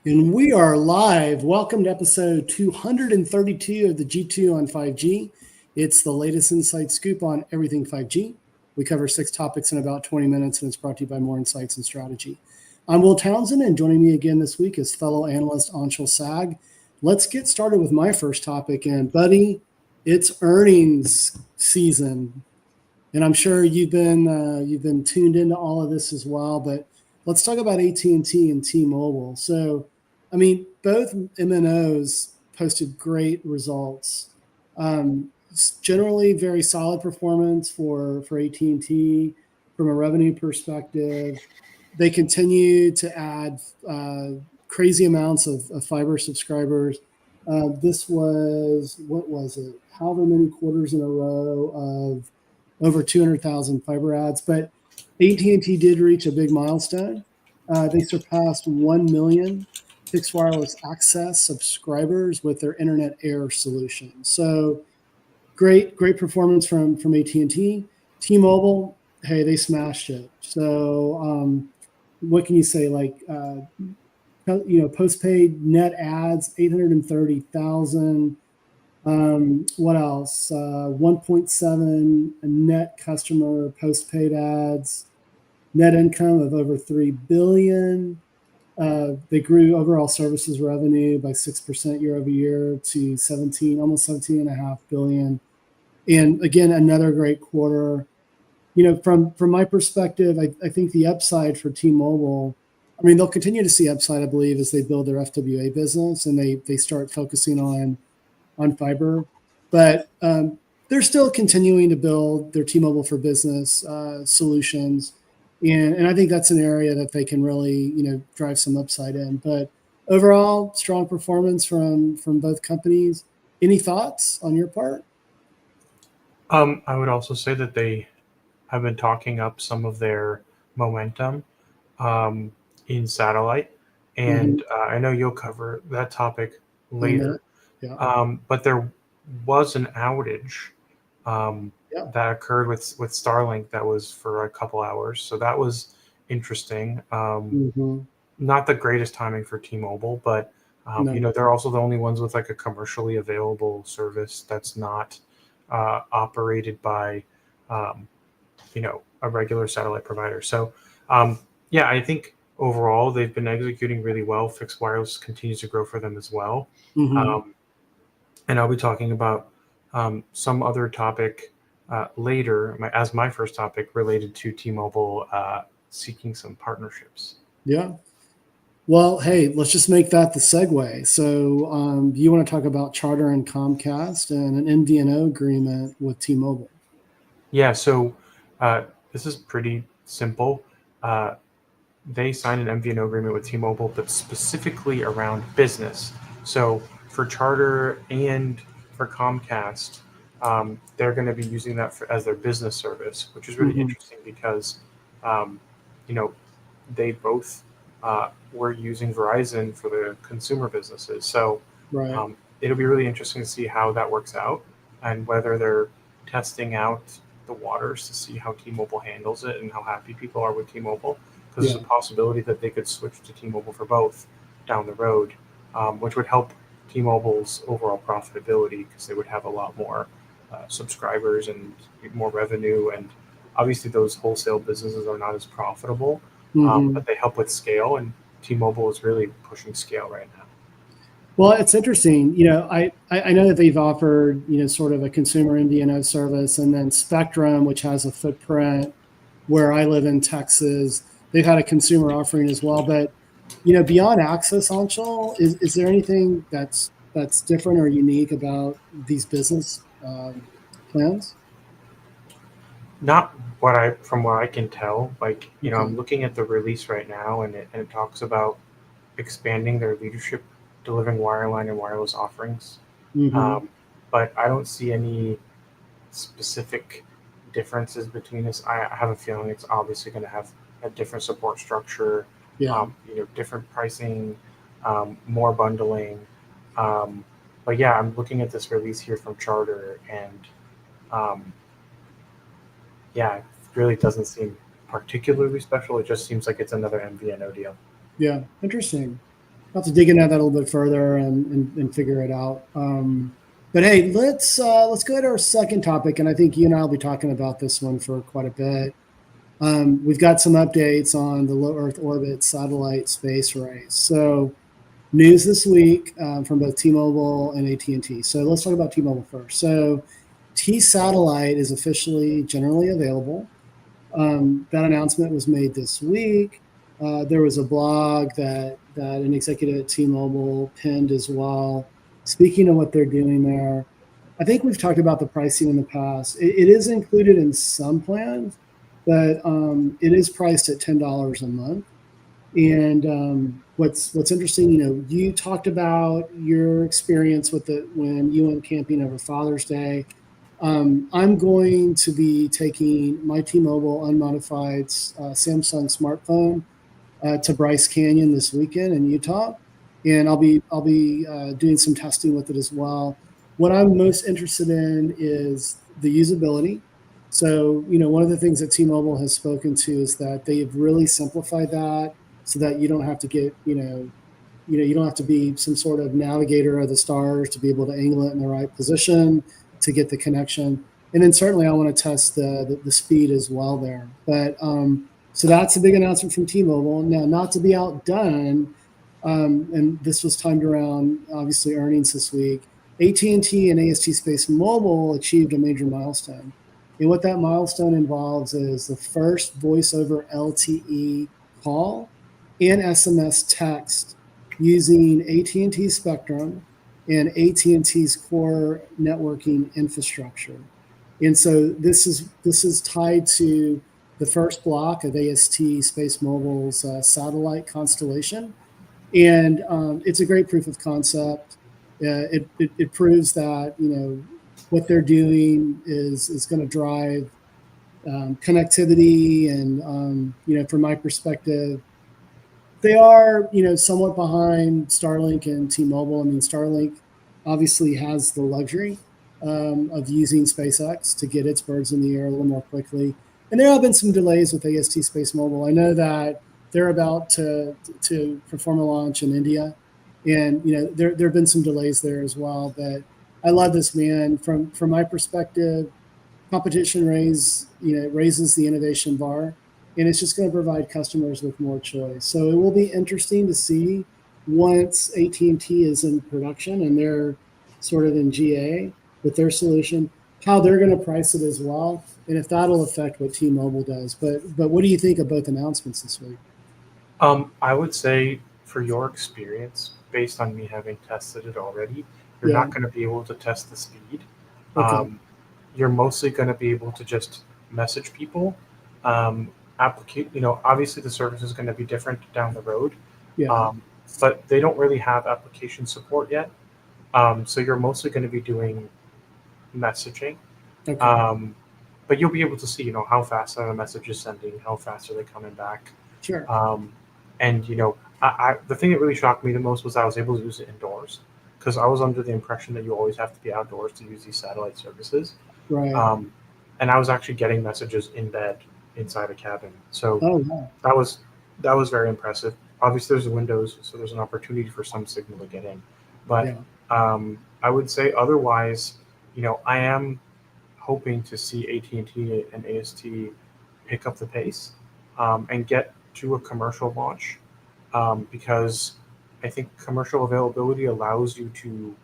And we are live. Welcome to episode 232 of the G2 on 5G. It's the latest inside scoop on everything 5G. We cover 6 topics in about 20 minutes, and it's brought to you by More Insights and Strategy. I'm Will Townsend, and joining me again this week is fellow analyst Anshel Sag. Let's get started with my first topic. And buddy, it's earnings season, and I'm sure you've been tuned into all of this as well. But let's talk about AT&T and T-Mobile. So, I mean, both MNOs posted great results. It's generally very solid performance for AT&T from a revenue perspective. They continue to add crazy amounts of fiber subscribers. This was, what was it? However many quarters in a row of over 200,000 fiber adds. But AT&T did reach a big milestone. They surpassed 1 million fixed wireless access subscribers with their Internet Air solution. So great performance from AT&T. T-Mobile, hey, they smashed it. So what can you say? Postpaid net adds 830,000. What else? 1.7 net customer postpaid adds. Net income of over $3 billion. They grew overall services revenue by 6% year over year to almost 17.5 billion. And again, another great quarter. From my perspective, I think the upside for T-Mobile, I mean, they'll continue to see upside, I believe, as they build their FWA business and they start focusing on fiber. But they're still continuing to build their T-Mobile for Business solutions. And I think that's an area that they can really, drive some upside in. But overall, strong performance from both companies. Any thoughts on your part? I would also say that they have been talking up some of their momentum in satellite. And I know you'll cover that topic later. Yeah. But there was an outage that occurred with Starlink that was for a couple hours. So that was interesting. Not the greatest timing for T-Mobile, but they're also the only ones with like a commercially available service that's not operated by a regular satellite provider. So I think overall they've been executing really well. Fixed wireless continues to grow for them as well. And I'll be talking about some other topic later as my first topic related to T-Mobile seeking some partnerships. Yeah. Well, hey, let's just make that the segue. So you want to talk about Charter and Comcast and an MVNO agreement with T-Mobile? Yeah, so this is pretty simple. They signed an MVNO agreement with T-Mobile, but specifically around business. So for Charter and for Comcast, they're going to be using that as their business service, which is really interesting because, they both were using Verizon for the consumer businesses. So it'll be really interesting to see how that works out and whether they're testing out the waters to see how T-Mobile handles it and how happy people are with T-Mobile. Because there's a possibility that they could switch to T-Mobile for both down the road, which would help T-Mobile's overall profitability because they would have a lot more subscribers and more revenue. And obviously those wholesale businesses are not as profitable, but they help with scale. And T-Mobile is really pushing scale right now. Well, it's interesting. I know that they've offered, sort of a consumer MVNO service, and then Spectrum, which has a footprint where I live in Texas. They've had a consumer offering as well. But, beyond access, Anshel, is there anything that's different or unique about these business plans? Not from what I can tell. I'm looking at the release right now, and it talks about expanding their leadership, delivering wireline and wireless offerings. But I don't see any specific differences between this. I have a feeling it's obviously going to have a different support structure, different pricing, more bundling. But yeah, I'm looking at this release here from Charter, and it really doesn't seem particularly special. It just seems like it's another MVNO deal. Yeah, interesting. have to dig into that a little bit further and figure it out. But hey, let's go to our second topic, and I think you and I will be talking about this one for quite a bit. We've got some updates on the low Earth orbit satellite space race. So news this week from both T-Mobile and AT&T. So let's talk about T-Mobile first. So T-Satellite is officially generally available. That announcement was made this week. There was a blog that an executive at T-Mobile penned as well. Speaking of what they're doing there, I think we've talked about the pricing in the past. It is included in some plans, but it is priced at $10 a month. And what's interesting, you talked about your experience with it when you went camping over Father's Day. I'm going to be taking my T-Mobile unmodified Samsung smartphone to Bryce Canyon this weekend in Utah, and I'll be doing some testing with it as well. What I'm most interested in is the usability. So, one of the things that T-Mobile has spoken to is that they've really simplified that so that you don't have to get, you don't have to be some sort of navigator of the stars to be able to angle it in the right position to get the connection. And then certainly I want to test the speed as well there. But so that's a big announcement from T-Mobile. Now, not to be outdone, and this was timed around obviously earnings this week. AT&T and AST Space Mobile achieved a major milestone. And what that milestone involves is the first voice over LTE call and SMS text using AT&T Spectrum and AT&T's core networking infrastructure. And so this is tied to the first block of AST Space Mobile's satellite constellation. And it's a great proof of concept. It proves that, what they're doing is going to drive connectivity. And, from my perspective, they are, somewhat behind Starlink and T-Mobile. I mean, Starlink obviously has the luxury of using SpaceX to get its birds in the air a little more quickly. And there have been some delays with AST Space Mobile. I know that they're about to perform a launch in India, and there have been some delays there as well. But I love this, man. From my perspective, competition raises the innovation bar, and it's just going to provide customers with more choice. So it will be interesting to see once AT&T is in production and they're sort of in GA with their solution, how they're going to price it as well, and if that'll affect what T-Mobile does. But what do you think of both announcements this week? I would say, for your experience, based on me having tested it already, you're not going to be able to test the speed. Okay. You're mostly going to be able to just message people. Obviously the service is going to be different down the road. Yeah. But they don't really have application support yet. So you're mostly going to be doing messaging. Okay. But you'll be able to see, how fast are the messages sending, how fast are they coming back. Sure. And the thing that really shocked me the most was I was able to use it indoors, because I was under the impression that you always have to be outdoors to use these satellite services. Right. And I was actually getting messages in bed inside a cabin. So wow. that was very impressive. Obviously, there's windows, so there's an opportunity for some signal to get in. But I would say otherwise, I am hoping to see AT&T and AST pick up the pace and get to a commercial launch, because I think commercial availability allows you to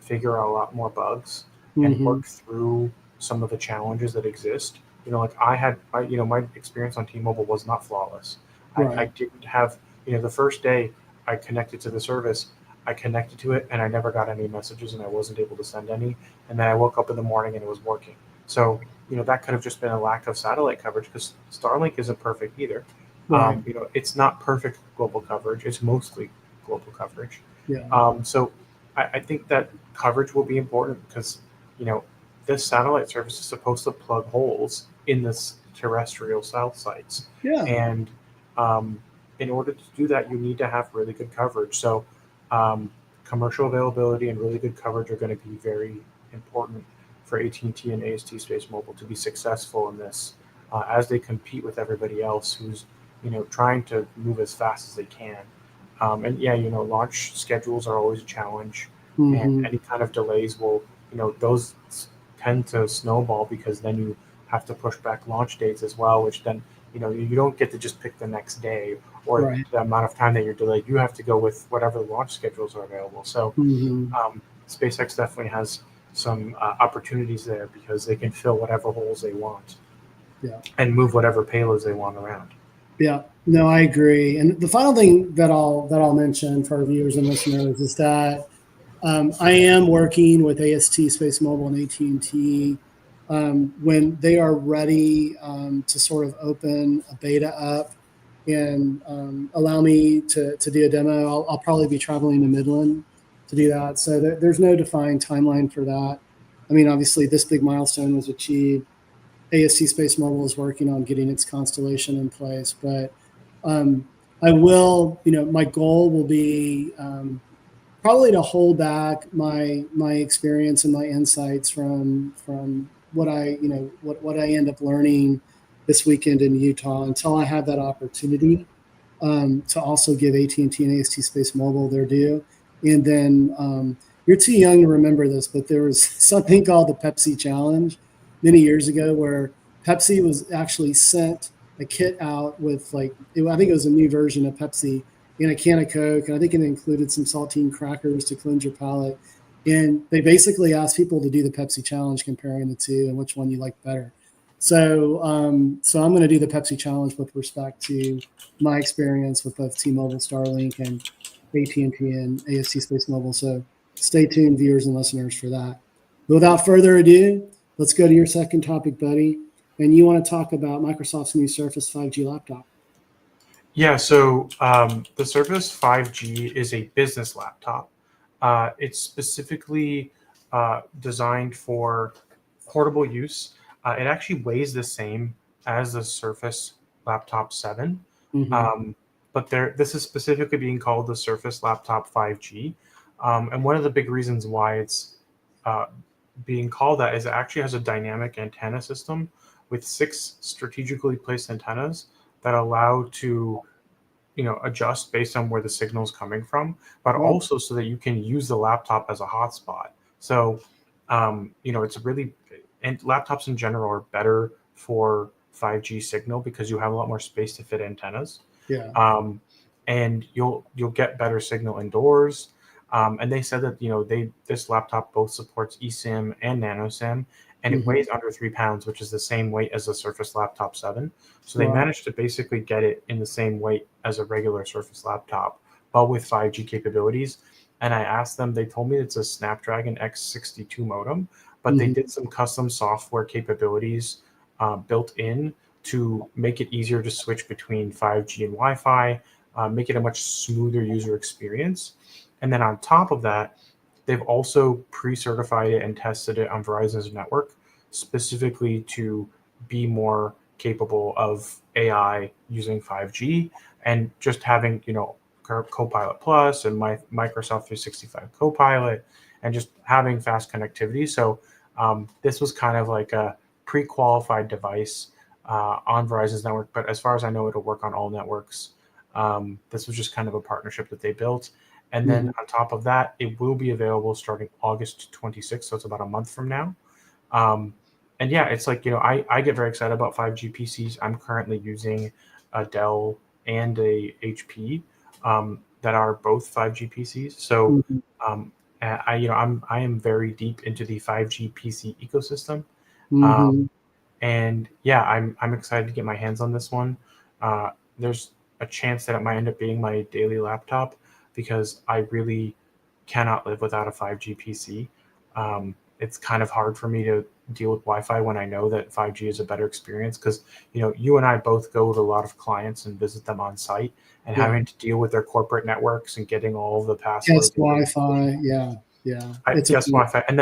figure out a lot more bugs and work through some of the challenges that exist. Like my experience on T-Mobile was not flawless. Right. I didn't have, the first day I connected to the service, I connected to it and I never got any messages and I wasn't able to send any. And then I woke up in the morning and it was working. So, that could have just been a lack of satellite coverage, because Starlink isn't perfect either. Right. It's not perfect global coverage. It's mostly global coverage. Yeah. So I think that coverage will be important, because, this satellite service is supposed to plug holes in this terrestrial cell sites. Yeah. And in order to do that, you need to have really good coverage. So commercial availability and really good coverage are going to be very important for AT&T and AST Space Mobile to be successful in this, as they compete with everybody else who's trying to move as fast as they can. And yeah, launch schedules are always a challenge, and Mm-hmm. any kind of delays will, those tend to snowball because then you have to push back launch dates as well, which then, you don't get to just pick the next day or Right. the amount of time that you're delayed. You have to go with whatever launch schedules are available. So Mm-hmm. SpaceX definitely has some opportunities there because they can fill whatever holes they want and move whatever payloads they want around. Yeah, no, I agree. And the final thing that I'll mention for our viewers and listeners is that I am working with AST Space Mobile and AT&T when they are ready to sort of open a beta up and allow me to do a demo. I'll probably be traveling to Midland to do that. So there's no defined timeline for that. I mean, obviously, this big milestone was achieved. AST Space Mobile is working on getting its constellation in place, but I will, my goal will be probably to hold back my experience and my insights from what what I end up learning this weekend in Utah until I have that opportunity to also give AT&T and AST Space Mobile their due. And then you're too young to remember this, but there was something called the Pepsi Challenge many years ago where Pepsi was actually sent a kit out with I think it was a new version of Pepsi in a can of Coke, and I think it included some saltine crackers to cleanse your palate. And they basically asked people to do the Pepsi Challenge, comparing the two and which one you like better. So I'm going to do the Pepsi Challenge with respect to my experience with both T-Mobile, Starlink, and AT&T and AST Space Mobile. So stay tuned, viewers and listeners, for that. But without further ado, let's go to your second topic, buddy. And you want to talk about Microsoft's new Surface 5G laptop. Yeah, so the Surface 5G is a business laptop. It's specifically designed for portable use. It actually weighs the same as the Surface Laptop 7, but this is specifically being called the Surface Laptop 5G. And one of the big reasons why it's uh, being called that is it actually has a dynamic antenna system with 6 strategically placed antennas that allow to adjust based on where the signal is coming from, but also so that you can use the laptop as a hotspot. So it's really, and laptops in general are better for 5G signal because you have a lot more space to fit antennas. Yeah. And you'll get better signal indoors. And they said that this laptop both supports eSIM and nano SIM, and it weighs under 3 pounds, which is the same weight as the Surface Laptop 7. So they managed to basically get it in the same weight as a regular Surface laptop, but with 5G capabilities. And I asked them, they told me it's a Snapdragon X62 modem, but they did some custom software capabilities built in to make it easier to switch between 5G and Wi-Fi, make it a much smoother user experience. And then on top of that, they've also pre-certified it and tested it on Verizon's network specifically to be more capable of AI using 5G and just having, Copilot Plus and my Microsoft 365 Copilot and just having fast connectivity. So this was kind of like a pre-qualified device on Verizon's network, but as far as I know, it'll work on all networks. This was just kind of a partnership that they built. And then on top of that, it will be available starting August 26th. So it's about a month from now. And yeah, it's like, I get very excited about 5G PCs. I'm currently using a Dell and a HP that are both 5G PCs. So I am very deep into the 5G PC ecosystem. And yeah, I'm excited to get my hands on this one. There's a chance that it might end up being my daily laptop because I really cannot live without a 5G PC. It's kind of hard for me to deal with Wi-Fi when I know that 5G is a better experience because you and I both go to a lot of clients and visit them on site, and having to deal with their corporate networks and getting all of the passwords. Guest Wi-Fi, yeah. It's guest Wi-Fi, and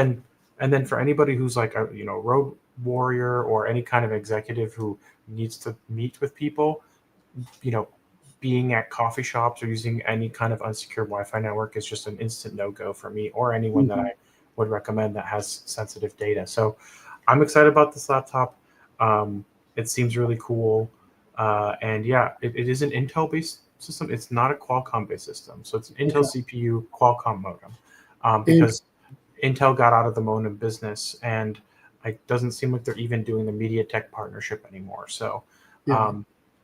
then for anybody who's like a road warrior or any kind of executive who needs to meet with people, being at coffee shops or using any kind of unsecured Wi-Fi network is just an instant no-go for me or anyone that I would recommend that has sensitive data. So I'm excited about this laptop. It seems really cool. And yeah, it is an Intel-based system. It's not a Qualcomm-based system, so it's an Intel CPU Qualcomm modem, because Intel got out of the modem business, and it doesn't seem like they're even doing the MediaTek partnership anymore. So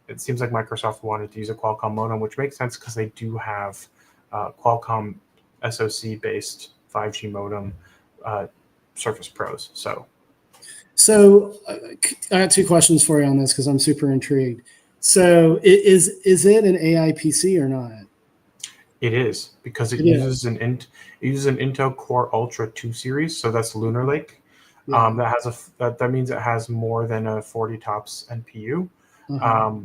it seems like Microsoft wanted to use a Qualcomm modem, which makes sense because they do have Qualcomm SoC-based 5G modem Surface Pros. So I got two questions for you on this because I'm super intrigued. So is it an AI PC or not? It is, because it uses an Intel Core Ultra 2 series, so that's Lunar Lake. That means it has more than a 40 TOPS NPU.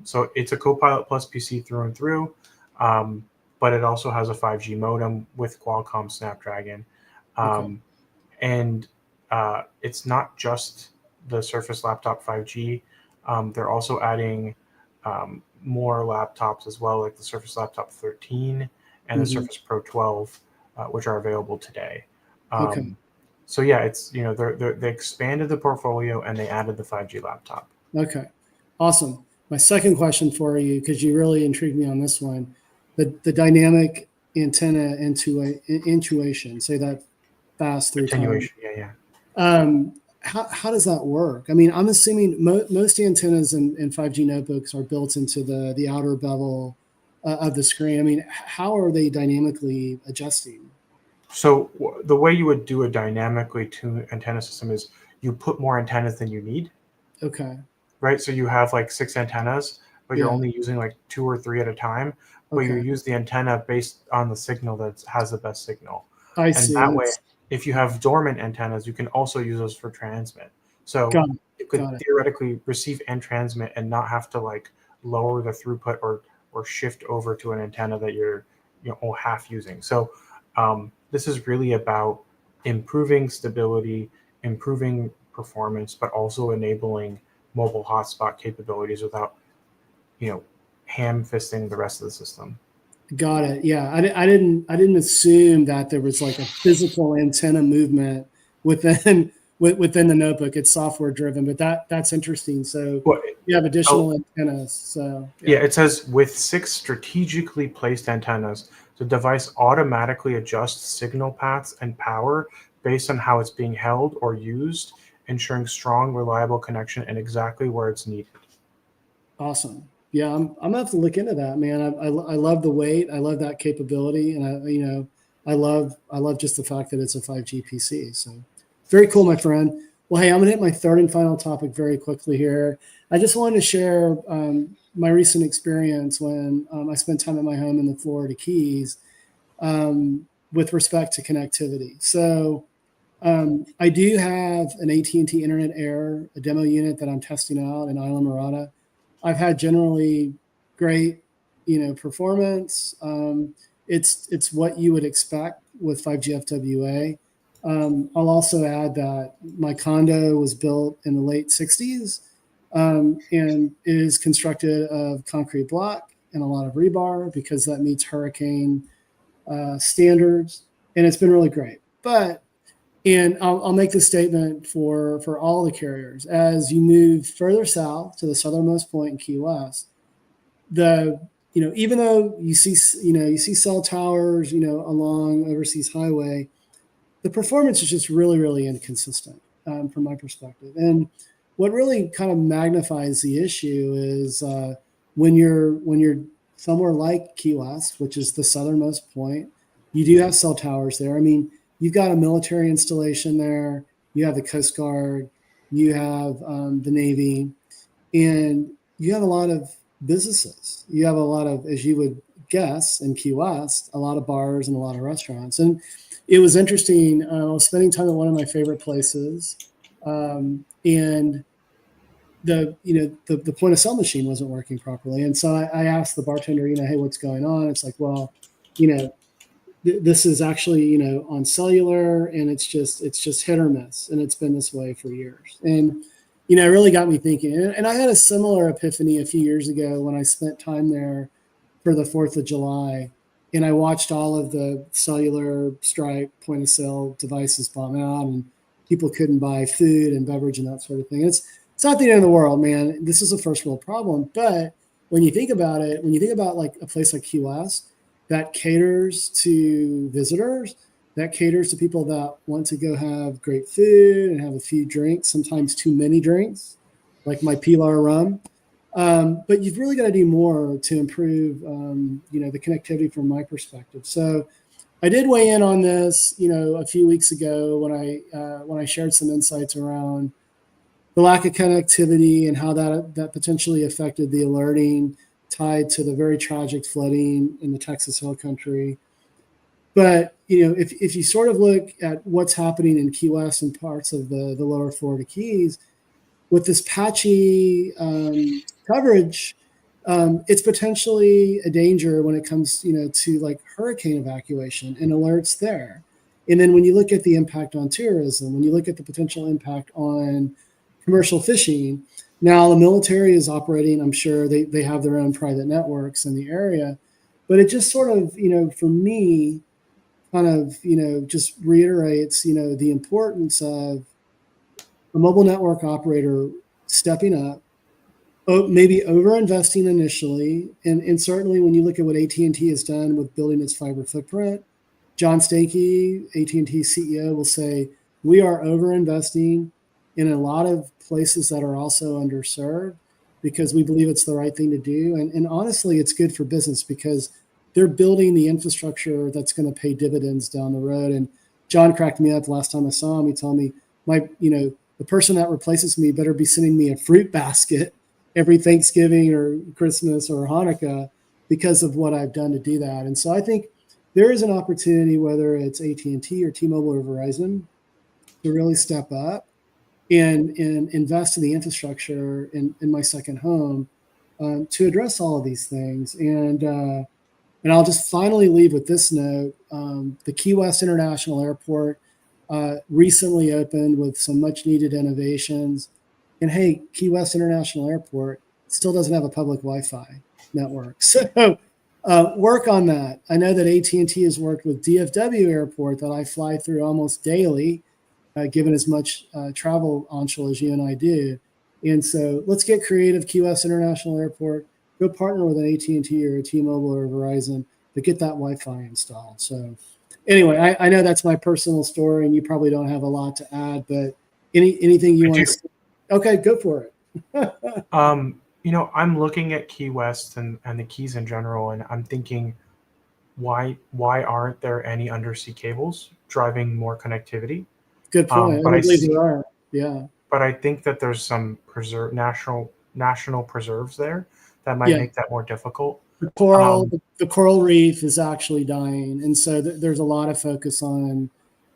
So it's a Copilot Plus PC through and through, but it also has a 5G modem with Qualcomm Snapdragon. And it's not just the Surface Laptop 5G. They're also adding more laptops as well, like the Surface Laptop 13 and the Surface Pro 12, which are available today. So yeah, it's they expanded the portfolio and they added the 5G laptop. Okay, awesome. My second question for you, because you really intrigued me on this one, the dynamic antenna intuition, say that fast through attenuation. How does that work? I mean, I'm assuming most antennas in 5G notebooks are built into the outer bevel of the screen. I mean, how are they dynamically adjusting? So the way you would do a dynamically tuned antenna system is you put more antennas than you need. Okay. Right? So you have like 6 antennas, but you're only using like 2 or 3 at a time. But you use the antenna based on the signal that has the best signal. I see. And that way, if you have dormant antennas, you can also use those for transmit. So you could theoretically receive and transmit and not have to like lower the throughput or shift over to an antenna that you're half using. So this is really about improving stability, improving performance, but also enabling mobile hotspot capabilities without ham fisting the rest of the system. Got it. Yeah, I didn't assume that there was like a physical antenna movement within the notebook. It's software driven, but that's interesting. So you have additional antennas. So it says with 6 strategically placed antennas, the device automatically adjusts signal paths and power based on how it's being held or used, ensuring strong, reliable connection and exactly where it's needed. Awesome. Yeah, I'm gonna have to look into that, man. I love the weight. I love that capability, and I love just the fact that it's a 5G PC. So very cool, my friend. Well, hey, I'm gonna hit my third and final topic very quickly here. I just wanted to share my recent experience when I spent time at my home in the Florida Keys with respect to connectivity. So I do have an AT&T Internet Air, a demo unit that I'm testing out in Isla Mirada. I've had generally great, performance. It's what you would expect with 5G FWA. I'll also add that my condo was built in the late 60s and it is constructed of concrete block and a lot of rebar because that meets hurricane standards, and it's been really great. And I'll make this statement for all the carriers. As you move further south to the southernmost point in Key West, even though you see cell towers, along Overseas Highway, the performance is just really, really inconsistent from my perspective. And what really kind of magnifies the issue is when you're somewhere like Key West, which is the southernmost point, you do have cell towers there. I mean, you've got a military installation there. You have the Coast Guard. You have the Navy. And you have a lot of businesses. You have a lot of, as you would guess, in Key West, a lot of bars and a lot of restaurants. And it was interesting. I was spending time at one of my favorite places. And the point of sale machine wasn't working properly. And so I asked the bartender, hey, what's going on? It's like, well, this is actually, on cellular, and it's just hit or miss. And it's been this way for years. And, it really got me thinking. And I had a similar epiphany a few years ago when I spent time there for the 4th of July. And I watched all of the cellular Stripe point of sale devices bomb out, and people couldn't buy food and beverage and that sort of thing. It's not the end of the world, man. This is a first world problem, but when you think about it, when you think about like a place like Key West that caters to visitors, that caters to people that want to go have great food and have a few drinks, sometimes too many drinks, like my Pilar rum. But you've really got to do more to improve, the connectivity from my perspective. So I did weigh in on this, a few weeks ago when I shared some insights around the lack of connectivity and how that potentially affected the alerting tied to the very tragic flooding in the Texas Hill Country. But if you sort of look at what's happening in Key West and parts of the lower Florida Keys with this patchy coverage, it's potentially a danger when it comes, to like hurricane evacuation and alerts there. And then when you look at the impact on tourism, when you look at the potential impact on commercial fishing, now the military is operating, I'm sure they have their own private networks in the area, but it just sort of, for me, kind of, just reiterates, the importance of a mobile network operator stepping up, maybe over-investing initially, and certainly when you look at what AT&T has done with building its fiber footprint, John Stankey, AT&T CEO, will say, we are over-investing in a lot of places that are also underserved because we believe it's the right thing to do. And honestly, it's good for business because they're building the infrastructure that's going to pay dividends down the road. And John cracked me up last time I saw him. He told me, the person that replaces me better be sending me a fruit basket every Thanksgiving or Christmas or Hanukkah because of what I've done to do that. And so I think there is an opportunity, whether it's AT&T or T-Mobile or Verizon, to really step up and invest in the infrastructure in my second home to address all of these things. And I'll just finally leave with this note. The Key West International Airport recently opened with some much needed innovations. And hey, Key West International Airport still doesn't have a public Wi-Fi network. So work on that. I know that AT&T has worked with DFW Airport that I fly through almost daily, given as much travel, Anshel, as you and I do. And so let's get creative, Key West International Airport. Go partner with an AT&T or a T-Mobile or a Verizon to get that Wi-Fi installed. So anyway, I know that's my personal story, and you probably don't have a lot to add, but anything you want to say? Okay, go for it. I'm looking at Key West and the Keys in general, and I'm thinking, why aren't there any undersea cables driving more connectivity? Good point. I believe there are. Yeah. But I think that there's some national preserves there that might make that more difficult. The coral reef is actually dying, and so there's a lot of focus on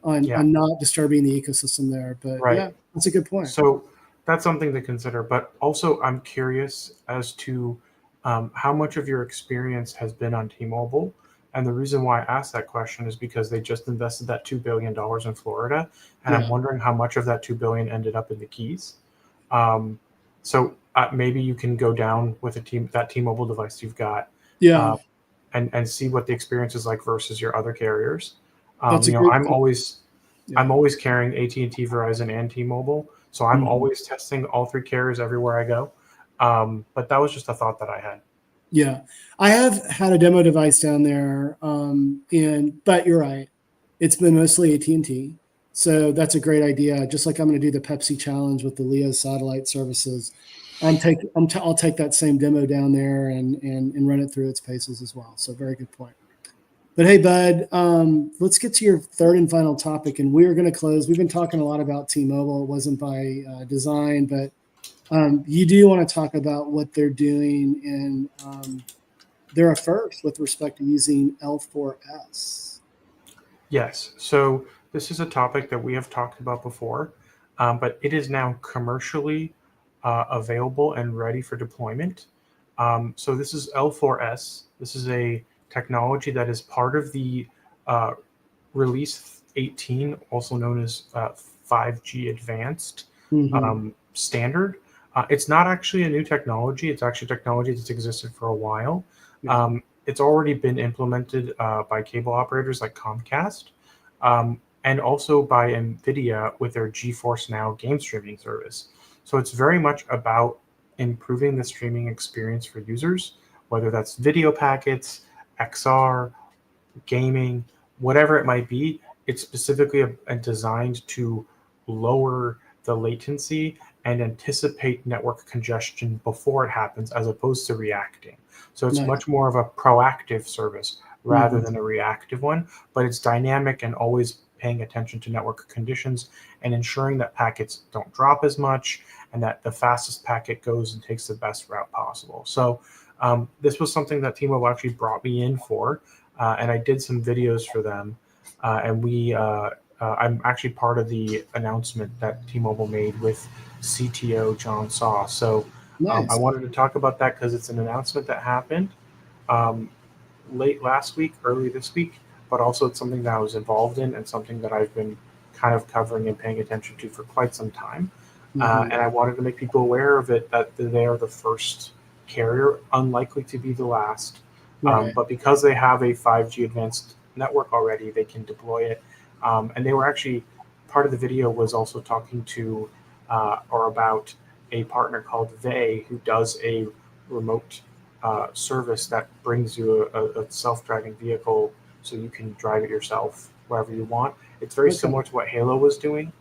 not disturbing the ecosystem there. But yeah, that's a good point. So that's something to consider. But also, I'm curious as to how much of your experience has been on T-Mobile. And the reason why I asked that question is because they just invested that $2 billion in Florida, and I'm wondering how much of that $2 billion ended up in the Keys. So maybe you can go down with that T-Mobile device you've got, and see what the experience is like versus your other carriers. I'm always carrying AT&T, Verizon, and T-Mobile, so I'm always testing all three carriers everywhere I go. But that was just a thought that I had. Yeah, I have had a demo device down there, but you're right. It's been mostly AT&T. So that's a great idea. Just like I'm going to do the Pepsi challenge with the LEO satellite services. I'll take that same demo down there and run it through its paces as well. So very good point. But hey, Bud, let's get to your third and final topic, and we're going to close. We've been talking a lot about T-Mobile. It wasn't by design, but you do want to talk about what they're doing, and they're a first with respect to using L4S. Yes. So this is a topic that we have talked about before, but it is now commercially available and ready for deployment. So this is L4S. This is a technology that is part of the Release 18, also known as 5G Advanced standard. It's not actually a new technology. It's actually technology that's existed for a while. It's already been implemented by cable operators like Comcast, and also by NVIDIA with their GeForce Now game streaming service. So it's very much about improving the streaming experience for users, whether that's video packets, XR, gaming, whatever it might be. It's specifically designed to lower the latency and anticipate network congestion before it happens, as opposed to reacting. So it's much more of a proactive service rather than a reactive one, but it's dynamic and always paying attention to network conditions and ensuring that packets don't drop as much and that the fastest packet goes and takes the best route possible. So this was something that T-Mobile actually brought me in for, and I did some videos for them, and I'm actually part of the announcement that T-Mobile made with CTO John Saw. So I wanted to talk about that because it's an announcement that happened late last week, early this week, but also it's something that I was involved in and something that I've been kind of covering and paying attention to for quite some time. And I wanted to make people aware of it, that they are the first carrier, unlikely to be the last. But because they have a 5G advanced network already, they can deploy it. And they were actually, part of the video was also talking to or about a partner called Vay, who does a remote service that brings you a self-driving vehicle so you can drive it yourself wherever you want. It's very similar to what Halo was doing.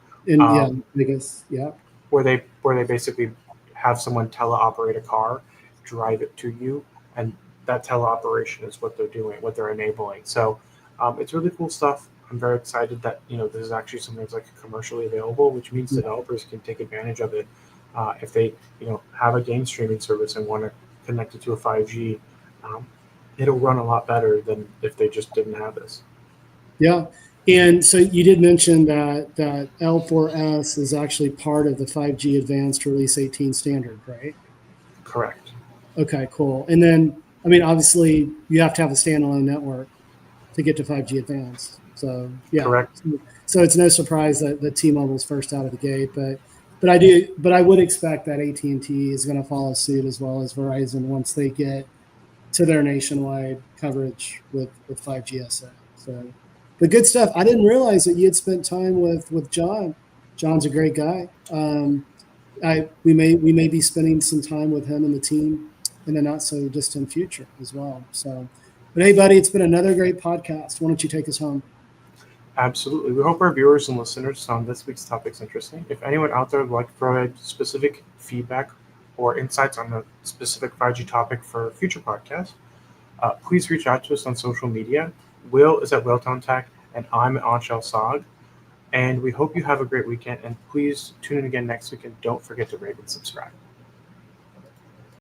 Where they basically have someone teleoperate a car, drive it to you, and that teleoperation is what they're doing, what they're enabling. So it's really cool stuff. I'm very excited that this is actually something that's like commercially available, which means developers can take advantage of it if they have a game streaming service and want to connect it to a 5G. It'll run a lot better than if they just didn't have this. Yeah. And so you did mention that L4S is actually part of the 5G Advanced Release 18 standard, right? Correct. Okay, cool. And then, I mean, obviously, you have to have a standalone network to get to 5G Advanced. So, yeah. Correct. So it's no surprise that T-Mobile's first out of the gate, but I would expect that AT&T is going to follow suit, as well as Verizon, once they get to their nationwide coverage with 5G SA. So. But good stuff. I didn't realize that you had spent time with John. John's a great guy. We may be spending some time with him and the team in the not so distant future as well. So, but hey, buddy, it's been another great podcast. Why don't you take us home? Absolutely. We hope our viewers and listeners found this week's topics interesting. If anyone out there would like to provide specific feedback or insights on a specific 5G topic for future podcasts, please reach out to us on social media. Will is at Willtown Tech, and I'm Anshel Sog. And we hope you have a great weekend. And please tune in again next week, and don't forget to rate and subscribe.